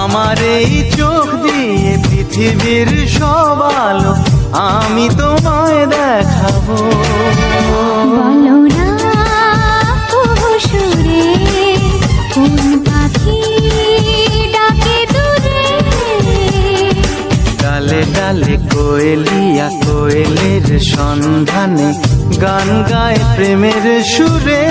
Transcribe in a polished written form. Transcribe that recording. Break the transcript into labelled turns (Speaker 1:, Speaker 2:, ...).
Speaker 1: আমার এই চোখ দিয়ে পৃথিবীর সব আলো আমি তোমায় দেখাবো।
Speaker 2: বলো না তবু সুরে কোন পাখি ডাকে দূরে।
Speaker 1: ডালে ডালে কোয়েলিয়া কোয়েলের সন্ধানে গান গায় প্রেমের সুরে।